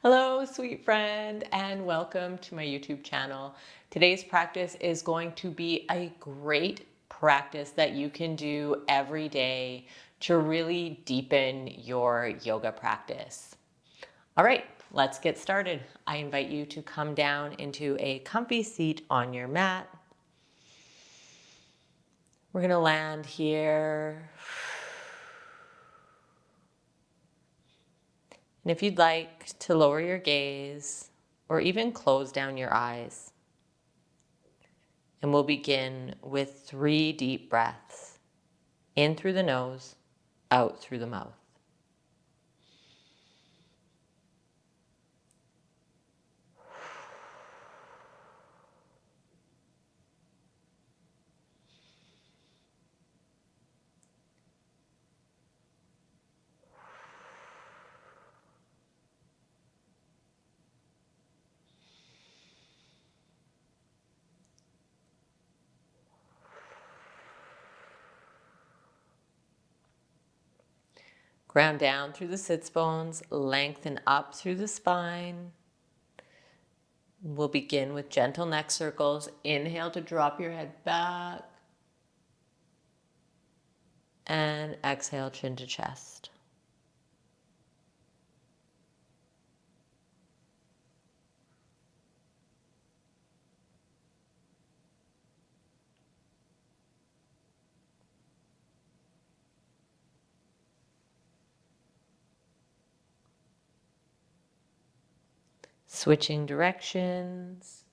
Hello, sweet friend, and welcome to my YouTube channel. Today's practice is going to be a great practice that you can do every day to really deepen your yoga practice. All right, let's get started. I invite you to come down into a comfy seat on your mat. We're going to land here. And if you'd like to lower your gaze or even close down your eyes, and we'll begin with 3 deep breaths. In through the nose, out through the mouth. Ground down through the sits bones, lengthen up through the spine. We'll begin with gentle neck circles. Inhale to drop your head back. And exhale, chin to chest. Switching directions.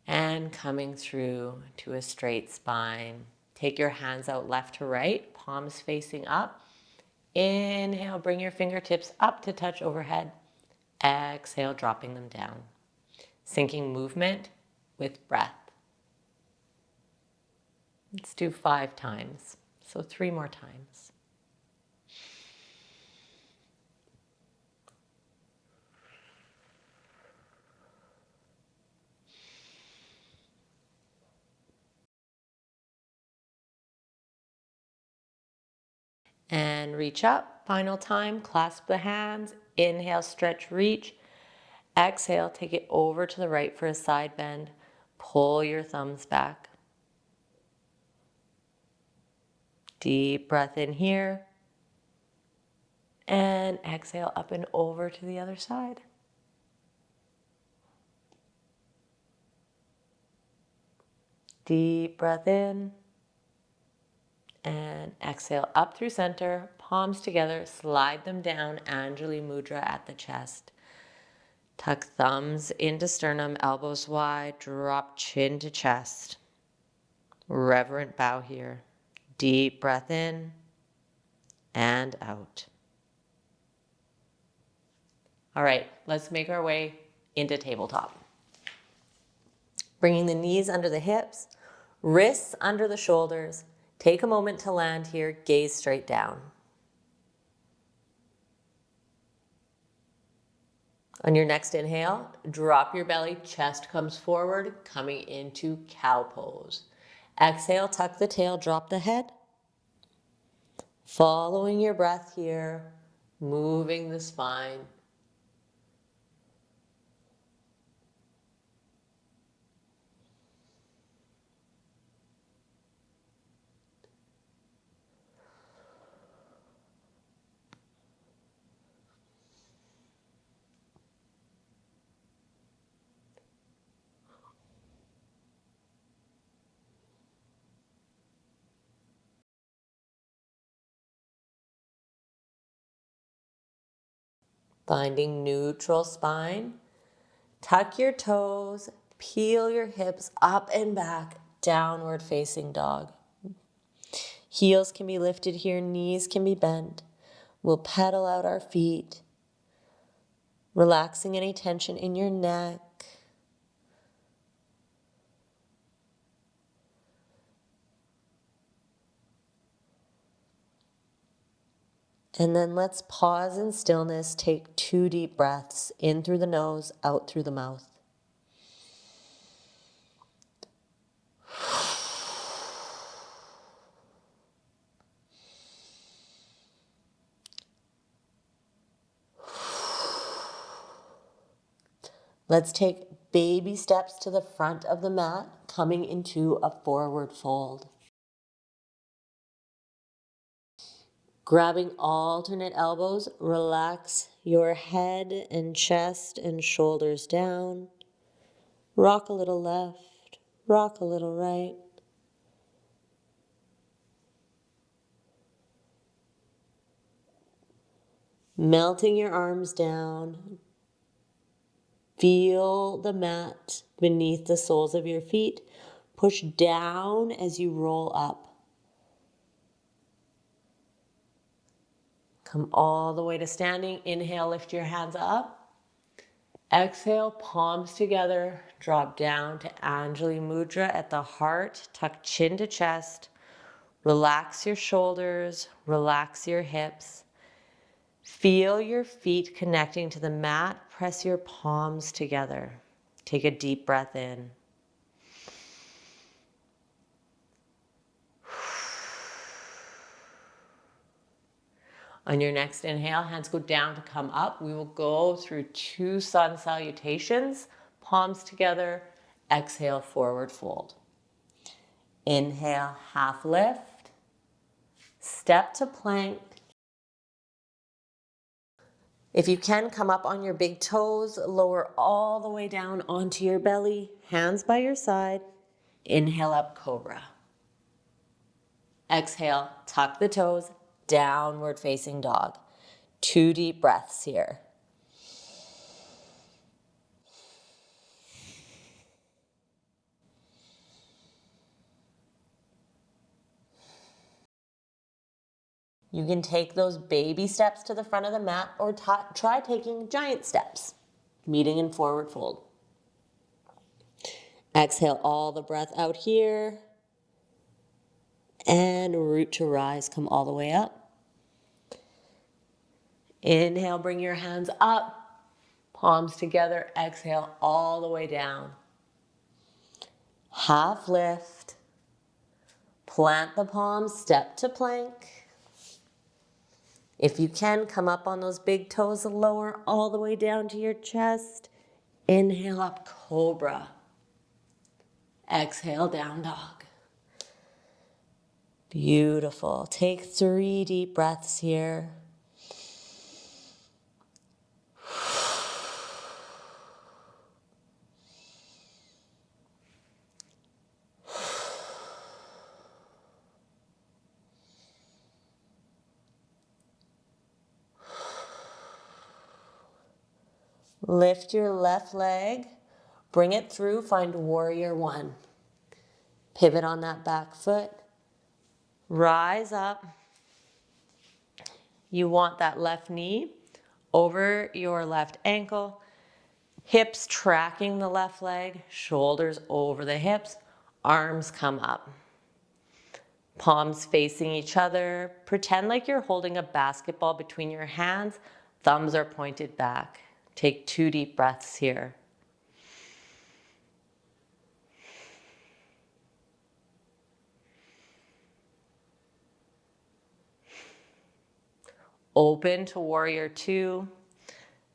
And coming through to a straight spine. Take your hands out left to right, palms facing up. Inhale, bring your fingertips up to touch overhead. Exhale, dropping them down. Syncing movement with breath. Let's do 5 times. So 3 more times. And reach up. Final time. Clasp the hands. Inhale, stretch, reach. Exhale, take it over to the right for a side bend. Pull your thumbs back. Deep breath in here. And exhale up and over to the other side. Deep breath in. And exhale up through center, palms together, slide them down, Anjali Mudra at the chest. Tuck thumbs into sternum, elbows wide, drop chin to chest. Reverent bow here. Deep breath in and out. All right, let's make our way into tabletop. Bringing the knees under the hips, wrists under the shoulders. Take a moment to land here, gaze straight down. On your next inhale, drop your belly, chest comes forward, coming into cow pose. Exhale, tuck the tail, drop the head. Following your breath here, moving the spine. Finding neutral spine. Tuck your toes, peel your hips up and back, downward facing dog. Heels can be lifted here, knees can be bent. We'll pedal out our feet, relaxing any tension in your neck. And then let's pause in stillness. Take 2 deep breaths, in through the nose, out through the mouth. Let's take baby steps to the front of the mat, coming into a forward fold. Grabbing alternate elbows, relax your head and chest and shoulders down. Rock a little left, rock a little right. Melting your arms down. Feel the mat beneath the soles of your feet. Push down as you roll up. Come all the way to standing. Inhale, lift your hands up. Exhale, palms together. Drop down to Anjali Mudra at the heart. Tuck chin to chest. Relax your shoulders. Relax your hips. Feel your feet connecting to the mat. Press your palms together. Take a deep breath in. On your next inhale, hands go down to come up. We will go through 2 sun salutations, palms together. Exhale, forward fold. Inhale, half lift. Step to plank. If you can, come up on your big toes, lower all the way down onto your belly, hands by your side. Inhale up, cobra. Exhale, tuck the toes, downward facing dog. 2 deep breaths here. You can take those baby steps to the front of the mat or try taking giant steps, meeting in forward fold. Exhale all the breath out here. And root to rise, come all the way up. Inhale, bring your hands up, palms together. Exhale all the way down. Half lift. Plant the palms, step to plank. If you can, come up on those big toes, lower all the way down to your chest. Inhale up, cobra. Exhale, down dog. Beautiful. Take 3 deep breaths here. Lift your left leg, bring it through, find warrior 1. Pivot on that back foot, rise up. You want that left knee over your left ankle, hips tracking the left leg, shoulders over the hips, arms come up. Palms facing each other. Pretend like you're holding a basketball between your hands, thumbs are pointed back. Take 2 deep breaths here. Open to warrior 2.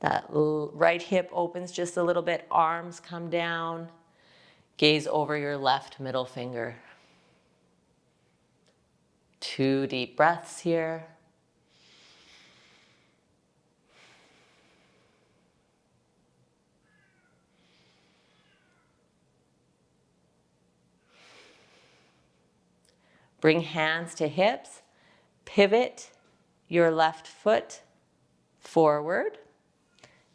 That right hip opens just a little bit, arms come down. Gaze over your left middle finger. 2 deep breaths here. Bring hands to hips. Pivot your left foot forward.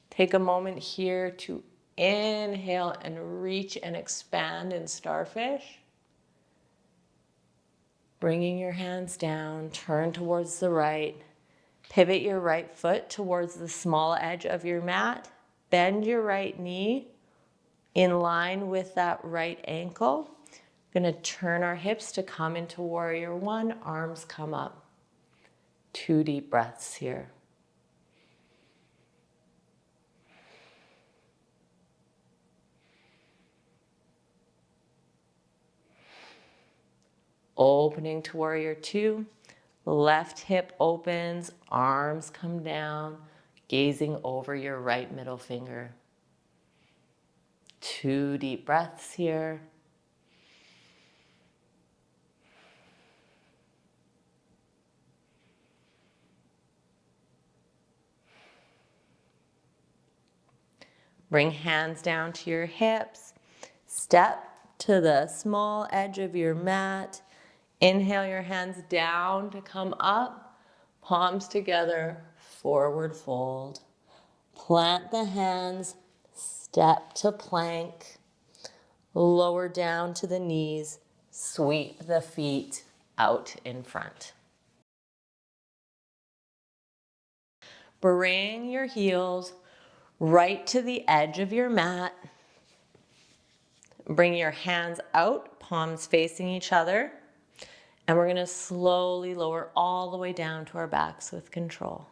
Take a moment here to inhale and reach and expand in starfish. Bringing your hands down, turn towards the right. Pivot your right foot towards the small edge of your mat. Bend your right knee in line with that right ankle. We're going to turn our hips to come into warrior 1, arms come up. 2 deep breaths here. Opening to warrior 2. Left hip opens, arms come down, gazing over your right middle finger. 2 deep breaths here. Bring hands down to your hips. Step to the small edge of your mat. Inhale your hands down to come up. Palms together, forward fold. Plant the hands, step to plank. Lower down to the knees. Sweep the feet out in front. Bring your heels right to the edge of your mat. Bring your hands out, palms facing each other. And we're going to slowly lower all the way down to our backs with control.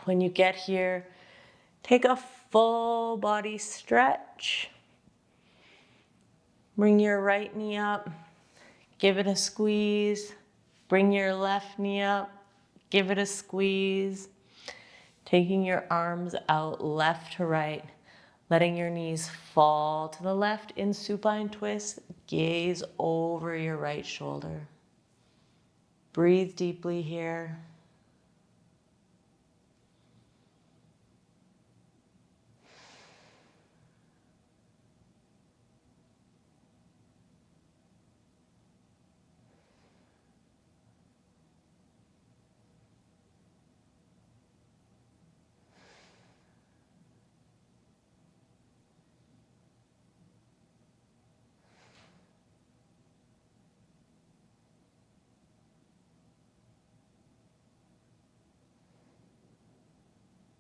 When you get here, take a full body stretch. Bring your right knee up, give it a squeeze. Bring your left knee up, give it a squeeze. Taking your arms out left to right, letting your knees fall to the left in supine twist. Gaze over your right shoulder. Breathe deeply here.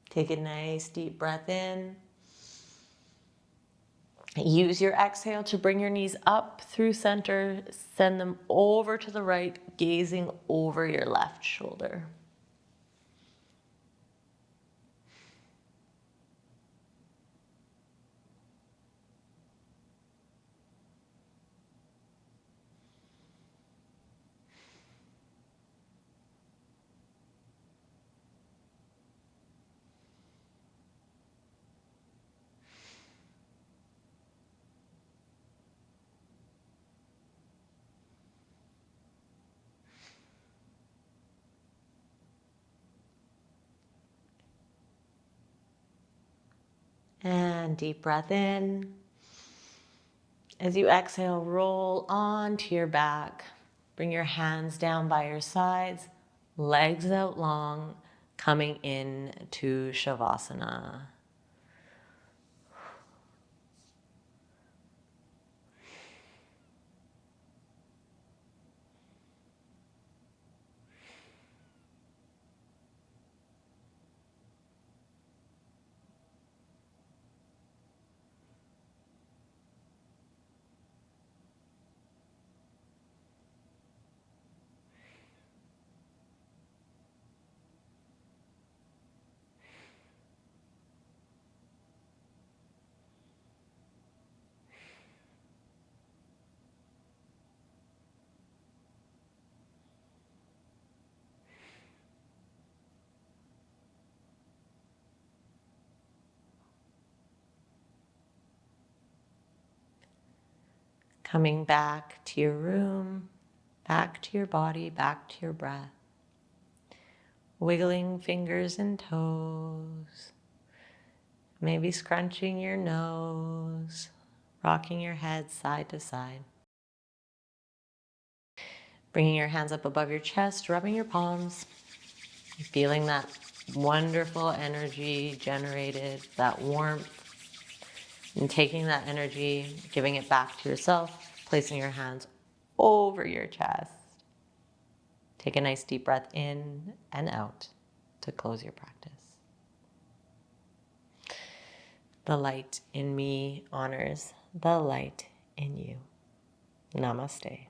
Take a nice deep breath in. Use your exhale to bring your knees up through center. Send them over to the right, gazing over your left shoulder. And deep breath in. As you exhale, roll onto your back. Bring your hands down by your sides, legs out long, coming in to Shavasana. Coming back to your room, back to your body, back to your breath. Wiggling fingers and toes. Maybe scrunching your nose, rocking your head side to side. Bringing your hands up above your chest, rubbing your palms, feeling that wonderful energy generated, that warmth, and taking that energy, giving it back to yourself, placing your hands over your chest. Take a nice deep breath in and out to close your practice. The light in me honors the light in you. Namaste.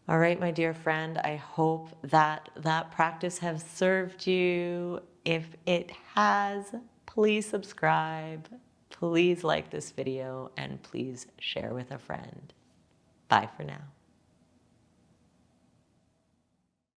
All right, my dear friend, I hope that that practice has served you. If it has, please subscribe, please like this video, and please share with a friend. Bye for now.